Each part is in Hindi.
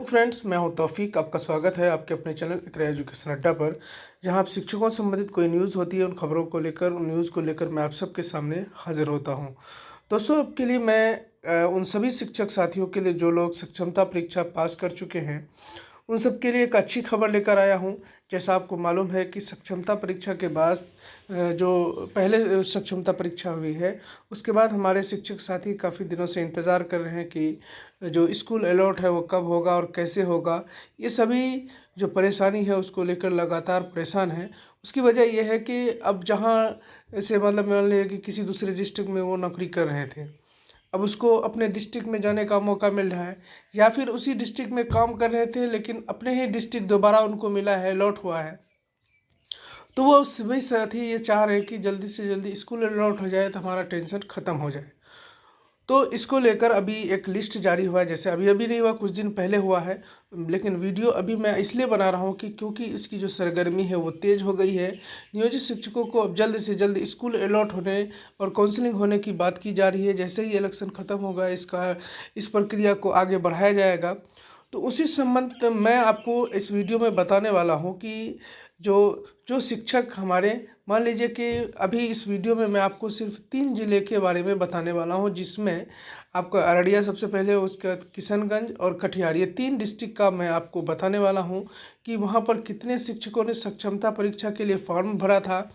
फ्रेंड्स, मैं हूं तौफीक। आपका स्वागत है आपके अपने चैनल इकरा एजुकेशन अड्डा पर, जहां आप शिक्षकों से संबंधित कोई न्यूज़ होती है, उन खबरों को लेकर, उन न्यूज़ को लेकर मैं आप सबके सामने हाजिर होता हूं। दोस्तों, आपके लिए मैं उन सभी शिक्षक साथियों के लिए जो लोग सक्षमता परीक्षा पास कर चुके हैं, उन सब के लिए एक अच्छी खबर लेकर आया हूं। जैसा आपको मालूम है कि सक्षमता परीक्षा के बाद जो पहले सक्षमता परीक्षा हुई है, उसके बाद हमारे शिक्षक साथी काफ़ी दिनों से इंतज़ार कर रहे हैं कि जो स्कूल अलॉट है वो कब होगा और कैसे होगा। ये सभी जो परेशानी है उसको लेकर लगातार परेशान हैं। उसकी वजह ये है कि अब जहाँ से मतलब मान लीजिए कि किसी दूसरे डिस्ट्रिक्ट में वो नौकरी कर रहे थे, अब उसको अपने डिस्ट्रिक्ट में जाने का मौका मिल रहा है, या फिर उसी डिस्ट्रिक्ट में काम कर रहे थे लेकिन अपने ही डिस्ट्रिक्ट दोबारा उनको मिला है, अलॉट हुआ है। तो वो सभी साथी ये चाह रहे हैं कि जल्दी से जल्दी स्कूल अलॉट हो जाए तो हमारा टेंशन ख़त्म हो जाए। तो इसको लेकर अभी एक लिस्ट जारी हुआ है, जैसे अभी अभी नहीं हुआ, कुछ दिन पहले हुआ है। लेकिन वीडियो अभी मैं इसलिए बना रहा हूँ कि क्योंकि इसकी जो सरगर्मी है वो तेज़ हो गई है। नियोजित शिक्षकों को अब जल्द से जल्द स्कूल अलॉट होने और काउंसलिंग होने की बात की जा रही है। जैसे ही इलेक्शन ख़त्म होगा, इस प्रक्रिया को आगे बढ़ाया जाएगा। तो उसी संबंध मैं आपको इस वीडियो में बताने वाला हूँ कि जो जो शिक्षक हमारे, मान लीजिए कि अभी इस वीडियो में मैं आपको सिर्फ 3 ज़िले के बारे में बताने वाला हूं, जिसमें आपका अररिया सबसे पहले, उसके बाद किशनगंज और कटिहार, ये 3 डिस्ट्रिक्ट का मैं आपको बताने वाला हूं कि वहां पर कितने शिक्षकों ने सक्षमता परीक्षा के लिए फॉर्म भरा था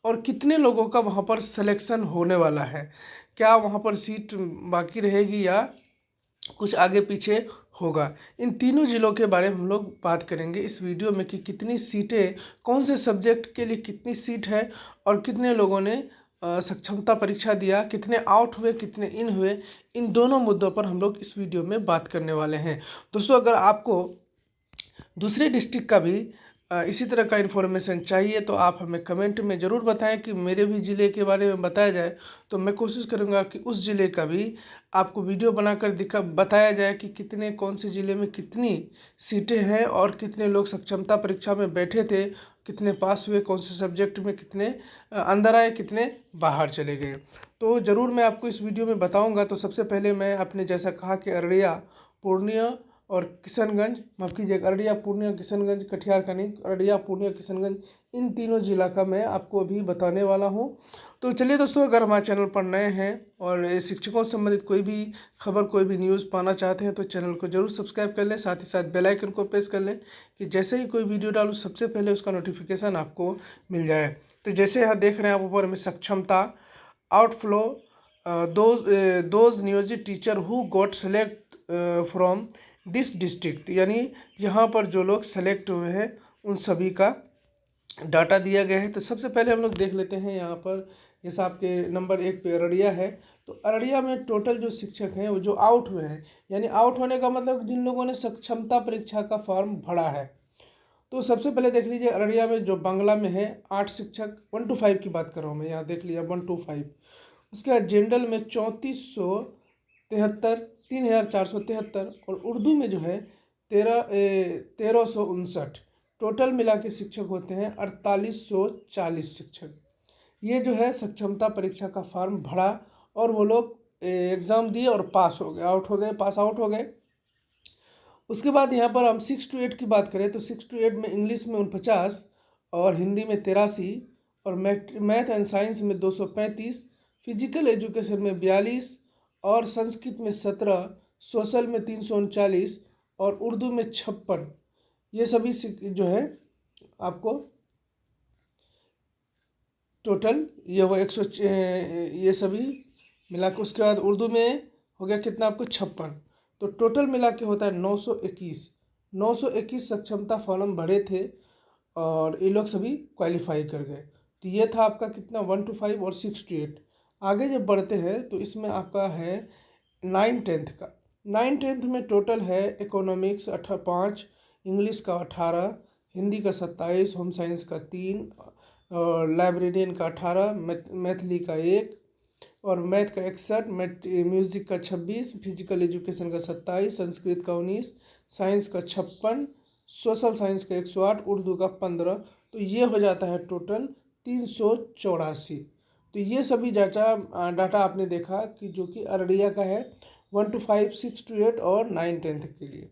और कितने लोगों का वहां पर सिलेक्शन होने वाला है। क्या वहां पर सीट बाकी रहेगी या कुछ आगे पीछे होगा। इन तीनों ज़िलों के बारे में हम लोग बात करेंगे इस वीडियो में कि कितनी सीटें, कौन से सब्जेक्ट के लिए कितनी सीट है और कितने लोगों ने सक्षमता परीक्षा दिया, कितने आउट हुए, कितने इन हुए। इन दोनों मुद्दों पर हम लोग इस वीडियो में बात करने वाले हैं। दोस्तों, अगर आपको दूसरे डिस्ट्रिक्ट का भी इसी तरह का इन्फॉर्मेशन चाहिए तो आप हमें कमेंट में ज़रूर बताएं कि मेरे भी ज़िले के बारे में बताया जाए। तो मैं कोशिश करूंगा कि उस ज़िले का भी आपको वीडियो बनाकर बताया जाए कि कितने, कौन से ज़िले में कितनी सीटें हैं और कितने लोग सक्षमता परीक्षा में बैठे थे, कितने पास हुए, कौन से सब्जेक्ट में कितने अंदर आए, कितने बाहर चले गए। तो ज़रूर मैं आपको इस वीडियो में बताऊँगा। तो सबसे पहले मैं, आपने जैसा कहा कि अररिया, पूर्णिया और किशनगंज, माफ़ कीजिएगा, अररिया, पूर्णिया, किशनगंज, कटिहार का नहीं, अररिया, पूर्णिया, किशनगंज, इन तीनों जिला का मैं आपको अभी बताने वाला हूं। तो चलिए दोस्तों, अगर हमारे चैनल पर नए हैं और शिक्षकों से संबंधित कोई भी खबर, कोई भी न्यूज़ पाना चाहते हैं तो चैनल को जरूर सब्सक्राइब कर लें, साथ ही साथ बेल आइकन को प्रेस कर लें कि जैसे ही कोई वीडियो डालूँ सबसे पहले उसका नोटिफिकेशन आपको मिल जाए। तो जैसे यहाँ देख रहे हैं आप ऊपर में, सक्षमता आउटफ्लो, दोज नियोजित teacher who got select from this district, यानी यहाँ पर जो लोग सेलेक्ट हुए हैं उन सभी का डाटा दिया गया है। तो सबसे पहले हम लोग देख लेते हैं यहाँ पर, जैसा आपके नंबर 1 पे अररिया है, तो अररिया में टोटल जो शिक्षक हैं वो जो आउट हुए हैं, यानी आउट होने का मतलब जिन लोगों ने सक्षमता परीक्षा का फॉर्म भरा है। तो सबसे पहले देख लीजिए, अररिया में जो बांग्ला में है 8 शिक्षक, 1 to 5 की बात कर रहा हूँ मैं, यहाँ देख लिया 1 to 5। उसके बाद जनरल में 3473, 3473, और उर्दू में जो है 1359। टोटल मिला के शिक्षक होते हैं 4840 शिक्षक। ये जो है सक्षमता परीक्षा का फॉर्म भरा और वो लोग एग्ज़ाम दिए और पास हो गए, आउट हो गए, पास आउट हो गए। उसके बाद यहाँ पर हम 6 to 8 की बात करें तो 6 to 8 में इंग्लिश में 49 और हिंदी में 83 और मैथ एंड साइंस में 235, फिजिकल एजुकेशन में 42 और संस्कृत में 17, सोशल में 339 और उर्दू में 56। ये सभी जो है आपको टोटल ये वो 100, ये सभी मिला के, उसके बाद उर्दू में हो गया कितना आपको 56। तो टोटल मिला के होता है 921। 921 सक्षमता फॉर्म भरे थे और ये लोग सभी क्वालिफाई कर गए। तो ये था आपका कितना, 1 to 5 और 6 to 8। आगे जब बढ़ते हैं तो इसमें आपका है 9th-10th का। 9th-10th में टोटल है इकोनॉमिक्स 5, इंग्लिश का 18, हिंदी का 27, होम साइंस का 3 और लाइब्रेरियन का 18, मैथिली का 1 और मैथ का 61, म्यूज़िक का 26, फिजिकल एजुकेशन का 27, संस्कृत का 19, साइंस का 56, सोशल साइंस का 108, उर्दू का 15। तो ये हो जाता है टोटल 384। तो ये सभी डाटा आपने देखा कि जो कि अररिया का है 1 to 5, 6 to 8 और 9-10th के लिए।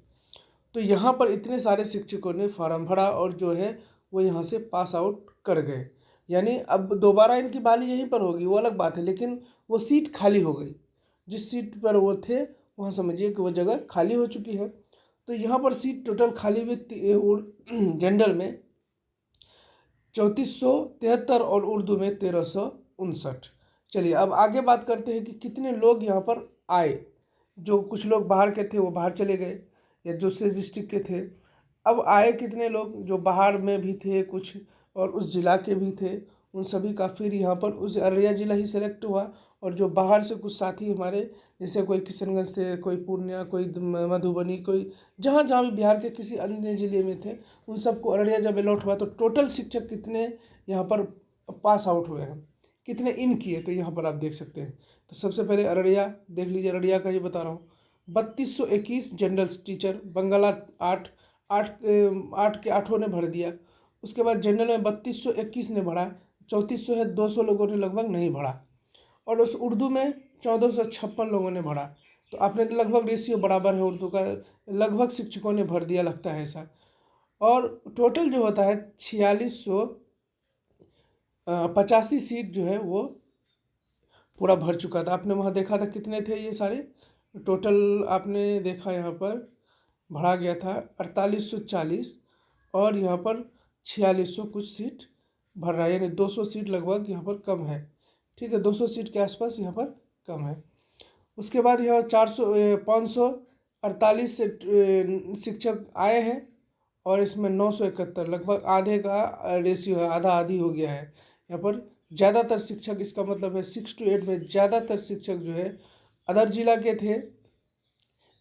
तो यहाँ पर इतने सारे शिक्षकों ने फार्म भरा और जो है वो यहाँ से पास आउट कर गए। यानी अब दोबारा इनकी बहाली यहीं पर होगी वो अलग बात है, लेकिन वो सीट खाली हो गई। जिस सीट पर वो थे वहाँ समझिए कि वो जगह खाली हो चुकी है। तो यहाँ पर सीट टोटल खाली हुई जनरल में 3473 और उर्दू में 1359। चलिए अब आगे बात करते हैं कि कितने लोग यहाँ पर आए। जो कुछ लोग बाहर के थे वो बाहर चले गए या दूसरे डिस्ट्रिक्ट के थे। अब आए कितने लोग, जो बाहर में भी थे कुछ और उस जिला के भी थे, उन सभी का फिर यहाँ पर उस अररिया जिला ही सेलेक्ट हुआ। और जो बाहर से कुछ साथी हमारे, जैसे कोई किशनगंज से, कोई पूर्णिया, कोई मधुबनी, कोई जहाँ जहाँ भी बिहार के किसी अन्य जिले में थे, उन सबको अररिया जब अलॉट हुआ तो टोटल शिक्षक कितने यहाँ पर पास आउट हुए हैं, कितने इन किए, तो यहाँ पर आप देख सकते हैं। तो सबसे पहले अररिया देख लीजिए, अररिया का ये बता रहा हूँ 3221 जनरल टीचर, बंगाला 8 8 के 8 ने भर दिया। उसके बाद जनरल में 3221 ने भरा, 3400 है, 200 लोगों ने लगभग नहीं भरा। और उस उर्दू में 1456 लोगों ने भरा। तो आपने तो लगभग रेशियो बराबर है उर्दू का, लगभग शिक्षकों ने भर दिया, लगता है ऐसा। और टोटल जो होता है 4685 सीट जो है वो पूरा भर चुका था। आपने वहाँ देखा था कितने थे ये सारे, टोटल आपने देखा यहाँ पर भरा गया था 4840 और यहाँ पर 4600 कुछ सीट भर रहा है, यानी 200 सीट लगभग यहाँ पर कम है। ठीक है, 200 सीट के आसपास यहाँ पर कम है। उसके बाद यहाँ 548 से शिक्षक आए हैं और इसमें 971 लगभग आधे का रेशियो है, आधा आधी हो गया है। यहाँ पर ज़्यादातर शिक्षक, इसका मतलब है 6 to 8 में ज़्यादातर शिक्षक जो है अदर जिला के थे,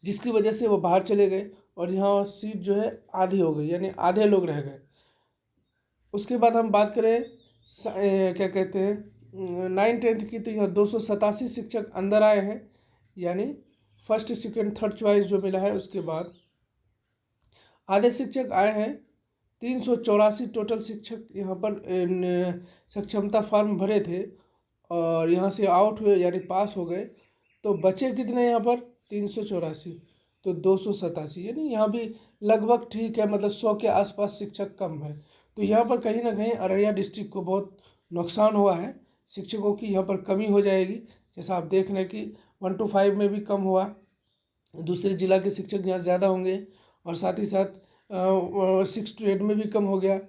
जिसकी वजह से वो बाहर चले गए और यहाँ सीट जो है आधी हो गई, यानी आधे लोग रह गए। उसके बाद हम बात करें क्या कहते हैं 9th-10th की, तो यहाँ 287 शिक्षक अंदर आए हैं, यानी फर्स्ट सेकंड थर्ड चॉइस जो मिला है उसके बाद आधे शिक्षक आए हैं। 384 टोटल शिक्षक यहाँ पर सक्षमता फॉर्म भरे थे और यहाँ से आउट हुए यानी पास हो गए। तो बचे कितने यहाँ पर 384, तो 287, यानी यहाँ भी लगभग ठीक है, मतलब 100 के आसपास शिक्षक कम है। तो यहाँ पर कहीं ना कहीं अररिया डिस्ट्रिक्ट को बहुत नुकसान हुआ है, शिक्षकों की यहाँ पर कमी हो जाएगी। जैसा आप देख रहे हैं कि 1 to 5 में भी कम हुआ, दूसरे जिला के शिक्षक यहाँ ज़्यादा होंगे, और साथ ही साथ 6 to 8 में भी कम हो गया,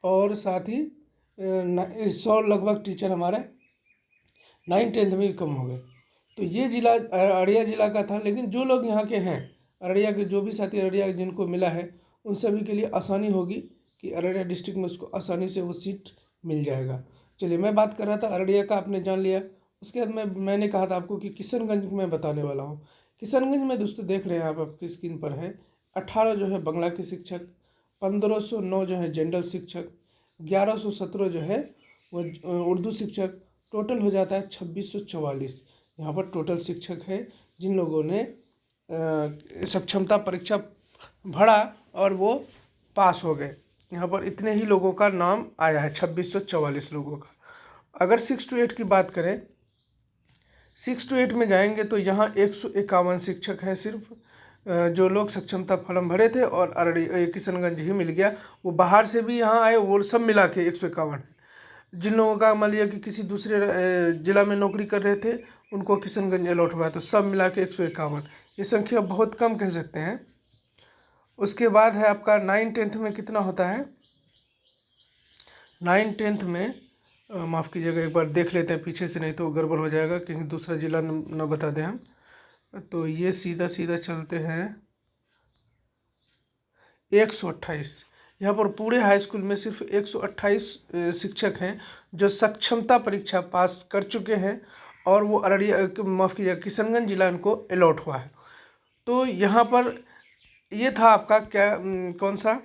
और साथ ही 100 लगभग टीचर हमारे 9th-10th में भी कम हो गए। तो ये जिला अररिया जिला का था। लेकिन जो लोग यहाँ के हैं, अररिया के जो भी साथी अररिया जिनको मिला है, उन सभी के लिए आसानी होगी कि अररिया डिस्ट्रिक्ट में उसको आसानी से वो सीट मिल जाएगा। चलिए, मैं बात कर रहा था अररिया का, आपने जान लिया। उसके बाद मैंने कहा था आपको कि किशनगंज में बताने वाला हूँ। किशनगंज में दोस्तों देख रहे हैं आप, आपकी स्क्रीन पर है 18 जो है बंगला के शिक्षक, 1509 जो है जनरल शिक्षक, 1117 जो है वो उर्दू शिक्षक, टोटल हो जाता है 2644। यहाँ पर टोटल शिक्षक है जिन लोगों ने सक्षमता परीक्षा भरा और वो पास हो गए। यहाँ पर इतने ही लोगों का नाम आया है, 2644 लोगों का। अगर 6 to 8 की बात करें, 6 to 8 में जाएंगे तो यहाँ 151 शिक्षक हैं सिर्फ, जो लोग सक्षमता फॉर्म भरे थे और किशनगंज ही मिल गया। वो बाहर से भी यहाँ आए, वो सब मिला के 151 है। जिन लोगों का मान लिया कि किसी दूसरे जिला में नौकरी कर रहे थे, उनको किशनगंज अलॉट हुआ, तो सब मिला के 151। ये संख्या बहुत कम कह सकते हैं। उसके बाद है आपका 9th-10th में कितना होता है। 9th-10th में माफ़ कीजिएगा, एक बार देख लेते हैं पीछे से, नहीं तो गड़बड़ हो जाएगा, कहीं दूसरा जिला न बता दें हम। तो ये सीधा सीधा चलते हैं 128। यहाँ पर पूरे हाई स्कूल में सिर्फ 128 शिक्षक हैं जो सक्षमता परीक्षा पास कर चुके हैं, और वो अररिया, माफ़ कीजिएगा, किशनगंज जिला इनको अलॉट हुआ है। तो यहाँ पर ये था आपका क्या, कौन सा,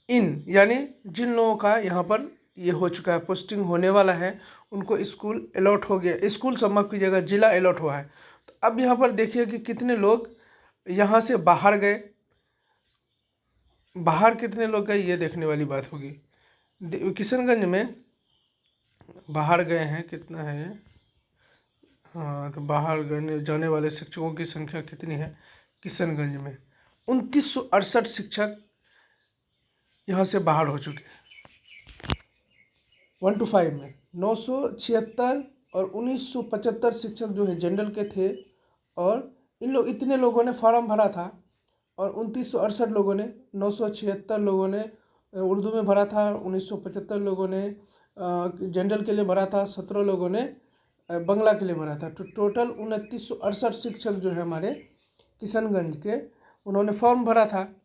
यानी जिन लोगों का यहाँ पर ये हो चुका है, पोस्टिंग होने वाला है, उनको स्कूल अलॉट हो गया, स्कूल सब माफ़ कीजिएगा जिला अलॉट हुआ है। तो अब यहाँ पर देखिए कि कितने लोग यहाँ से बाहर गए, बाहर कितने लोग गए, ये देखने वाली बात होगी। किशनगंज में बाहर गए हैं कितना है, हाँ, तो बाहर जाने वाले शिक्षकों की संख्या कितनी है किशनगंज में, 2968 शिक्षक यहाँ से बाहर हो चुके हैं। 1 to 5 में 976 और 1975 शिक्षक जो है जनरल के थे, और इतने लोगों ने फॉर्म भरा था, और 2968 लोगों ने, 976 लोगों ने उर्दू में भरा था, 1975 लोगों ने जनरल के लिए भरा था, 17 लोगों ने बंगला के लिए भरा था। तो टोटल 2968 शिक्षक जो है हमारे किशनगंज के, उन्होंने फॉर्म भरा था।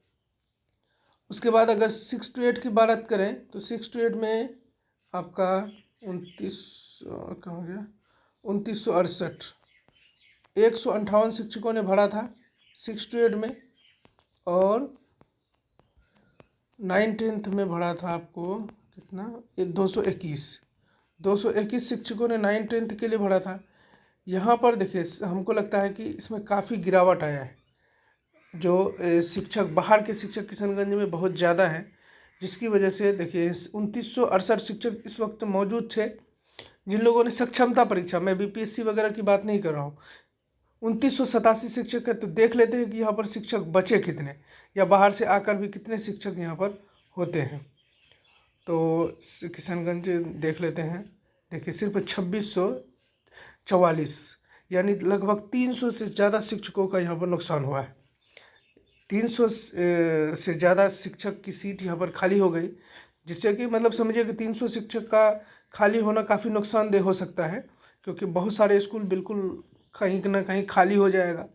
उसके बाद अगर 6 to 8 की बात करें तो 6 to 8 में आपका 2968 158 शिक्षकों ने भरा था 6 to 8 में, और 9th में भरा था आपको कितना, 221 शिक्षकों ने 9th के लिए भरा था। यहाँ पर देखिए हमको लगता है कि इसमें काफ़ी गिरावट आया है, जो शिक्षक बाहर के शिक्षक किशनगंज में बहुत ज़्यादा है, जिसकी वजह से देखिए 2968 शिक्षक इस वक्त मौजूद थे जिन लोगों ने सक्षमता परीक्षा, मैं बीपीएससी वगैरह की बात नहीं कर रहा हूँ, 2987 शिक्षक है। तो देख लेते हैं कि यहाँ पर शिक्षक बचे कितने, या बाहर से आकर भी कितने शिक्षक यहाँ पर होते हैं। तो किशनगंज देख लेते हैं। देखिए सिर्फ 2644, यानी लगभग 300 से ज़्यादा शिक्षकों का यहाँ पर नुकसान हुआ है। 300 से ज़्यादा शिक्षक की सीट यहाँ पर खाली हो गई, जिससे कि मतलब समझिए कि 300 शिक्षक का खाली होना काफ़ी नुकसानदेह हो सकता है, क्योंकि बहुत सारे स्कूल बिल्कुल कहीं ना कहीं खाली हो जाएगा।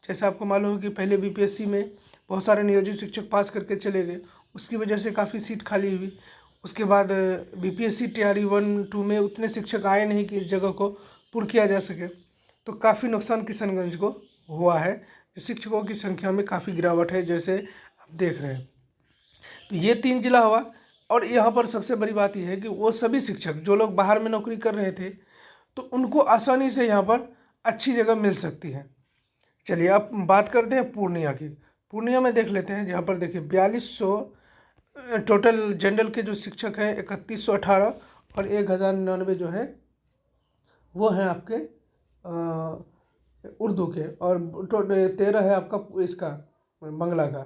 जैसे आपको मालूम है कि पहले बीपीएससी में बहुत सारे नियोजित शिक्षक पास करके चले गए, उसकी वजह से काफ़ी सीट खाली हुई। उसके बाद बीपीएससी तैयारी 1-2 में उतने शिक्षक आए नहीं कि इस जगह को पूर्ण किया जा सके, तो काफ़ी नुकसान किशनगंज को हुआ है। शिक्षकों की संख्या में काफ़ी गिरावट है, जैसे आप देख रहे हैं। तो ये 3 जिला हुआ। और यहाँ पर सबसे बड़ी बात यह है कि वो सभी शिक्षक जो लोग बाहर में नौकरी कर रहे थे, तो उनको आसानी से यहाँ पर अच्छी जगह मिल सकती है। चलिए अब बात करते हैं पूर्णिया की। पूर्णिया में देख लेते हैं, जहाँ पर देखिए 4200 टोटल जनरल के जो शिक्षक हैं 3118, और 1099 जो है वो हैं आपके उर्दू के, और 13 है आपका इसका बंगला का।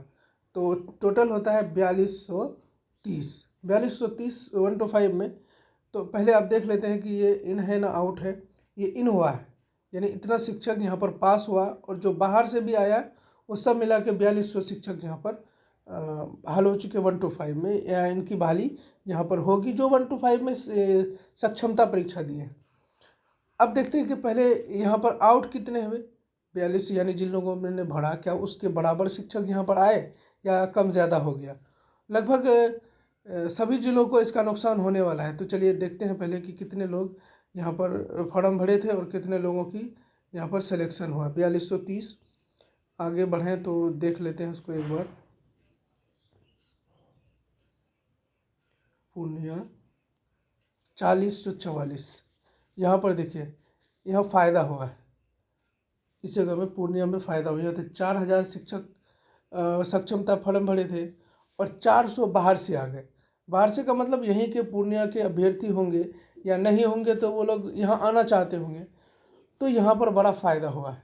तो टोटल होता है 4230 1 to 5 में। तो पहले आप देख लेते हैं कि ये इन है ना आउट है, ये इन हुआ है, यानी इतना शिक्षक यहाँ पर पास हुआ, और जो बाहर से भी आया वो सब मिला के 4200 शिक्षक यहाँ पर बहाल हो चुके 1 to 5 में, या इनकी बहाली यहाँ पर होगी जो 1 to 5 में सक्षमता परीक्षा दी है। अब देखते हैं कि पहले यहाँ पर आउट कितने हुए, 42, यानी जिन लोगों ने भरा क्या उसके बराबर शिक्षक यहाँ पर आए या कम ज़्यादा हो गया। लगभग सभी जिलों को इसका नुकसान होने वाला है। तो चलिए देखते हैं पहले कि कितने लोग यहाँ पर फॉर्म भरे थे और कितने लोगों की यहाँ पर सिलेक्शन हुआ। 4230, आगे बढ़ें तो देख लेते हैं उसको एक बार। पूर्णिया 4044, यहाँ पर देखिए यहाँ फ़ायदा हुआ है, इस जगह में पूर्णिया में फ़ायदा हुआ था। 4000 शिक्षक सक्षमता फॉर्म भरे थे, और 400 बाहर से आ गए। बाहर से का मतलब यहीं के पूर्णिया के अभ्यर्थी होंगे, या नहीं होंगे तो वो लोग यहाँ आना चाहते होंगे, तो यहाँ पर बड़ा फ़ायदा हुआ है।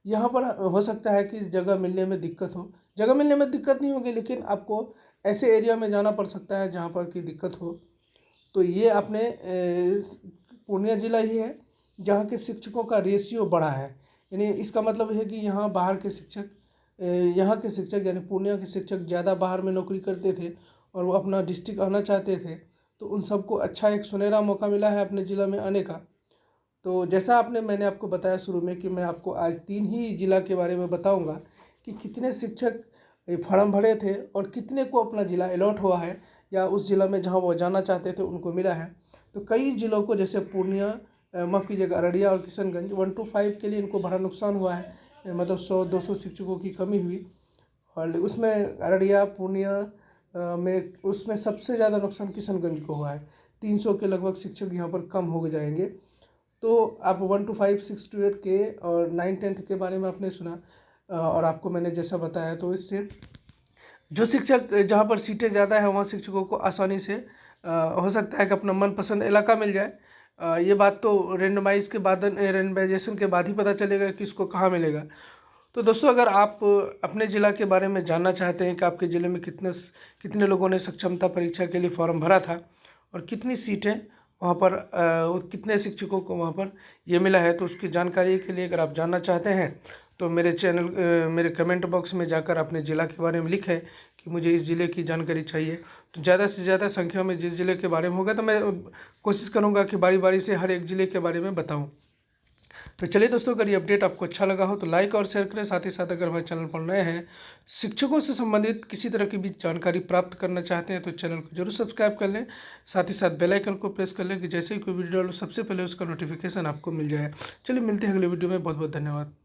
यहाँ पर हो सकता है कि जगह मिलने में दिक्कत हो, जगह मिलने में दिक्कत नहीं होगी, लेकिन आपको ऐसे एरिया में जाना पड़ सकता है जहाँ पर की दिक्कत हो। तो ये अपने पूर्णिया जिला ही है जहाँ के शिक्षकों का रेशियो बढ़ा है, यानी इसका मतलब है कि यहाँ बाहर के शिक्षक, यहाँ के शिक्षक यानी पूर्णिया के शिक्षक ज़्यादा बाहर में नौकरी करते थे और वो अपना डिस्ट्रिक्ट आना चाहते थे, तो उन सबको अच्छा एक सुनहरा मौका मिला है अपने ज़िला में आने का। तो जैसा मैंने आपको बताया शुरू में कि मैं आपको आज 3 ही ज़िला के बारे में बताऊंगा कि कितने शिक्षक फॉर्म भरे थे और कितने को अपना ज़िला अलॉट हुआ है, या उस ज़िला में जहां वो जाना चाहते थे उनको मिला है। तो कई ज़िलों को, जैसे पूर्णिया, माफ़ कीजिएगा, अररिया और किशनगंज 1 to 5 के लिए इनको बड़ा नुकसान हुआ है, मतलब 100-200 शिक्षकों की कमी हुई। और उसमें अररिया, पूर्णिया में उसमें सबसे ज़्यादा नुकसान किशनगंज को हुआ है। 300 के लगभग शिक्षक यहाँ पर कम हो जाएंगे। तो आप 1 to 5, 6 to 8 के और 9-10 के बारे में आपने सुना, और आपको मैंने जैसा बताया, तो इससे जो शिक्षक जहाँ पर सीटें ज़्यादा है वहाँ शिक्षकों को आसानी से हो सकता है कि अपना मनपसंद इलाका मिल जाए। ये बात तो रेंडमाइजेशन के बाद ही पता चलेगा कि किसको कहाँ मिलेगा। तो दोस्तों, अगर आप अपने ज़िला के बारे में जानना चाहते हैं कि आपके ज़िले में कितने लोगों ने सक्षमता परीक्षा के लिए फॉर्म भरा था और कितनी सीटें वहाँ पर और कितने शिक्षकों को वहाँ पर ये मिला है, तो उसकी जानकारी के लिए अगर आप जानना चाहते हैं तो मेरे कमेंट बॉक्स में जाकर अपने ज़िला के बारे में लिखें कि मुझे इस ज़िले की जानकारी चाहिए। तो ज़्यादा से ज़्यादा संख्या में जिस ज़िले के बारे में होगा तो मैं कोशिश करूँगा कि बारी बारी से हर एक ज़िले के बारे में बताऊँ। तो चलिए दोस्तों, अगर ये अपडेट आपको अच्छा लगा हो तो लाइक और शेयर करें। साथ ही साथ अगर हमारे चैनल पर नए हैं, शिक्षकों से संबंधित किसी तरह की भी जानकारी प्राप्त करना चाहते हैं तो चैनल को जरूर सब्सक्राइब कर लें। साथ ही साथ बेल आइकन को प्रेस कर लें कि जैसे ही कोई वीडियो डालो सबसे पहले उसका नोटिफिकेशन आपको मिल जाए। चलिए मिलते हैं अगले वीडियो में। बहुत बहुत धन्यवाद।